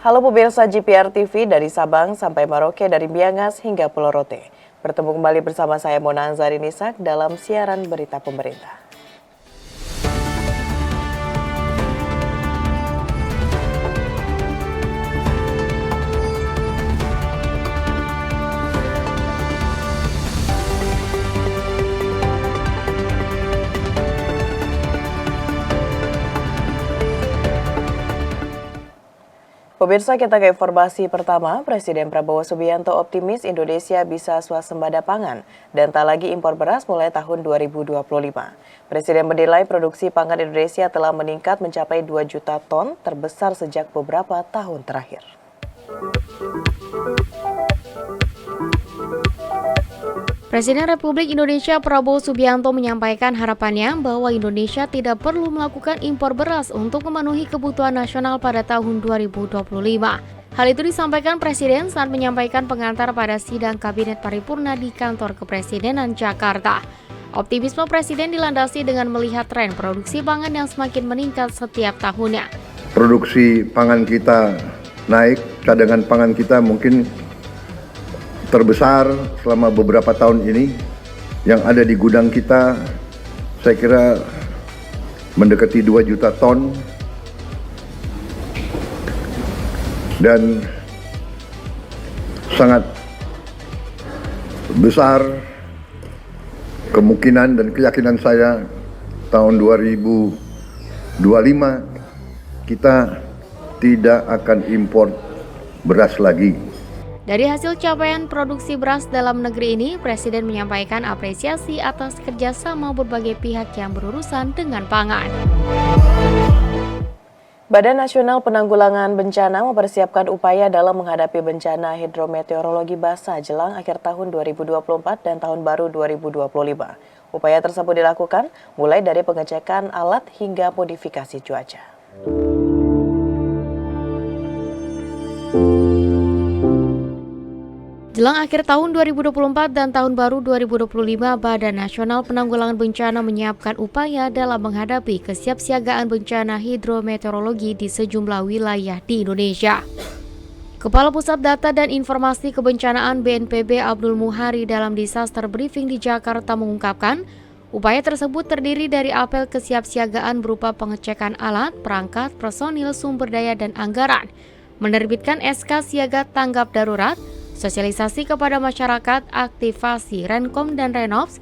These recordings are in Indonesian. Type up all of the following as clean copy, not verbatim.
Halo pemirsa GPR TV dari Sabang sampai Merauke, dari Miangas hingga Pulau Rote. Bertemu kembali bersama saya Mona Anzari Nisak dalam siaran berita pemerintah. Pemirsa, kita ke informasi pertama. Presiden Prabowo Subianto optimis Indonesia bisa swasembada pangan dan tak lagi impor beras mulai tahun 2025. Presiden menilai produksi pangan Indonesia telah meningkat mencapai 2 juta ton, terbesar sejak beberapa tahun terakhir. Presiden Republik Indonesia Prabowo Subianto menyampaikan harapannya bahwa Indonesia tidak perlu melakukan impor beras untuk memenuhi kebutuhan nasional pada tahun 2025. Hal itu disampaikan Presiden saat menyampaikan pengantar pada sidang Kabinet Paripurna di Kantor Kepresidenan Jakarta. Optimisme Presiden dilandasi dengan melihat tren produksi pangan yang semakin meningkat setiap tahunnya. Produksi pangan kita naik, cadangan pangan kita mungkin terbesar selama beberapa tahun ini. Yang ada di gudang kita saya kira mendekati 2 juta ton, dan sangat besar kemungkinan dan keyakinan saya tahun 2025 kita tidak akan impor beras lagi. Dari hasil capaian produksi beras dalam negeri ini, Presiden menyampaikan apresiasi atas kerjasama berbagai pihak yang berurusan dengan pangan. Badan Nasional Penanggulangan Bencana mempersiapkan upaya dalam menghadapi bencana hidrometeorologi basah jelang akhir tahun 2024 dan tahun baru 2025. Upaya tersebut dilakukan mulai dari pengecekan alat hingga modifikasi cuaca. Jelang akhir tahun 2024 dan tahun baru 2025, Badan Nasional Penanggulangan Bencana menyiapkan upaya dalam menghadapi kesiapsiagaan bencana hidrometeorologi di sejumlah wilayah di Indonesia. Kepala Pusat Data dan Informasi Kebencanaan BNPB Abdul Muhari dalam disaster briefing di Jakarta mengungkapkan, upaya tersebut terdiri dari apel kesiapsiagaan berupa pengecekan alat, perangkat, personil, sumber daya, dan anggaran, menerbitkan SK siaga tanggap darurat, sosialisasi kepada masyarakat, aktivasi Renkom dan Renops,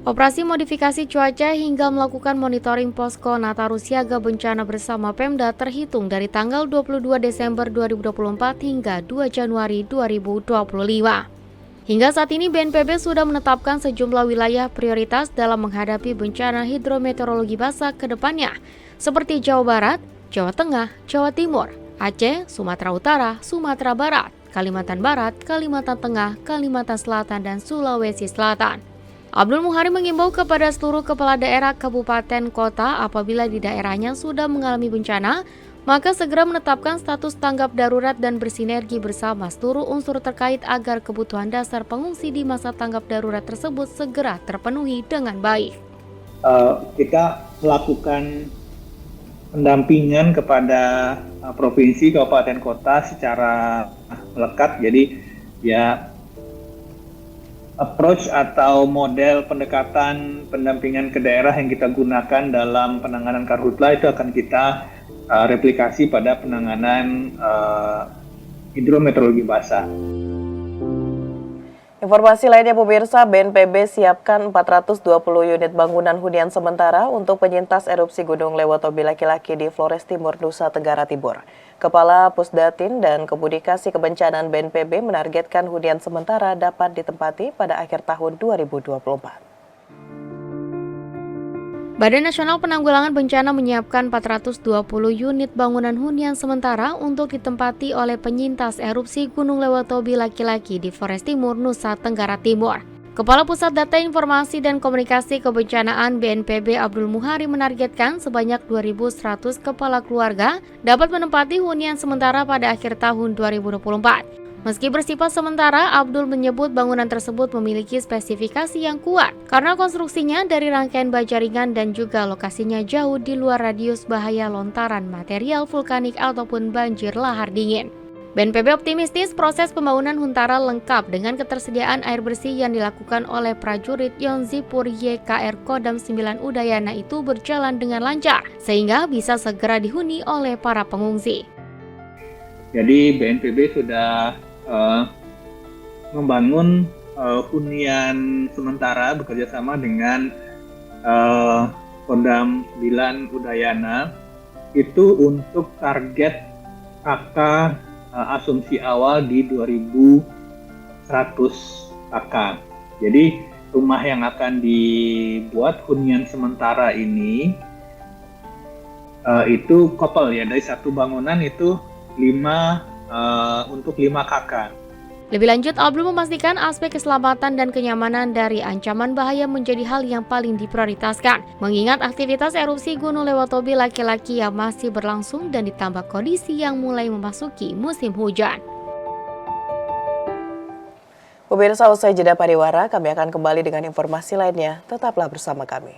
operasi modifikasi cuaca hingga melakukan monitoring posko Nataru Siaga Bencana bersama Pemda terhitung dari tanggal 22 Desember 2024 hingga 2 Januari 2025. Hingga saat ini BNPB sudah menetapkan sejumlah wilayah prioritas dalam menghadapi bencana hidrometeorologi basah ke depannya, seperti Jawa Barat, Jawa Tengah, Jawa Timur, Aceh, Sumatera Utara, Sumatera Barat, Kalimantan Barat, Kalimantan Tengah, Kalimantan Selatan, dan Sulawesi Selatan. Abdul Muhari mengimbau kepada seluruh kepala daerah, kabupaten, kota apabila di daerahnya sudah mengalami bencana, maka segera menetapkan status tanggap darurat dan bersinergi bersama seluruh unsur terkait agar kebutuhan dasar pengungsi di masa tanggap darurat tersebut segera terpenuhi dengan baik. Kita melakukan pendampingan kepada provinsi, kabupaten, kota secara melekat. Jadi ya approach atau model pendekatan pendampingan ke daerah yang kita gunakan dalam penanganan karhutla itu akan kita replikasi pada penanganan hidrometeorologi basah. Informasi lainnya pemirsa, BNPB siapkan 420 unit bangunan hunian sementara untuk penyintas erupsi Gunung Lewotobi laki-laki di Flores Timur, Nusa Tenggara Timur. Kepala Pusdatin dan Komunikasi Kebencanaan BNPB menargetkan hunian sementara dapat ditempati pada akhir tahun 2024. Badan Nasional Penanggulangan Bencana menyiapkan 420 unit bangunan hunian sementara untuk ditempati oleh penyintas erupsi Gunung Lewotobi laki-laki di Flores Timur, Nusa Tenggara Timur. Kepala Pusat Data Informasi dan Komunikasi Kebencanaan BNPB Abdul Muhari menargetkan sebanyak 2.100 kepala keluarga dapat menempati hunian sementara pada akhir tahun 2024. Meski bersifat sementara, Abdul menyebut bangunan tersebut memiliki spesifikasi yang kuat karena konstruksinya dari rangkaian baja ringan dan juga lokasinya jauh di luar radius bahaya lontaran material vulkanik ataupun banjir lahar dingin. BNPB optimistis proses pembangunan Huntara lengkap dengan ketersediaan air bersih yang dilakukan oleh prajurit Yonzipur YKR Kodam 9 Udayana itu berjalan dengan lancar, sehingga bisa segera dihuni oleh para pengungsi. Jadi BNPB sudah membangun hunian sementara bekerjasama dengan Kodam 9 Udayana itu untuk target KK asumsi awal di 2.100 KK. Jadi rumah yang akan dibuat hunian sementara ini itu couple ya, dari satu bangunan itu 5 untuk 5 KK. Lebih lanjut, Abdul memastikan aspek keselamatan dan kenyamanan dari ancaman bahaya menjadi hal yang paling diprioritaskan, mengingat aktivitas erupsi Gunung Lewatobi laki-laki yang masih berlangsung dan ditambah kondisi yang mulai memasuki musim hujan. Pemirsa, usai jeda pariwara, kami akan kembali dengan informasi lainnya. Tetaplah bersama kami.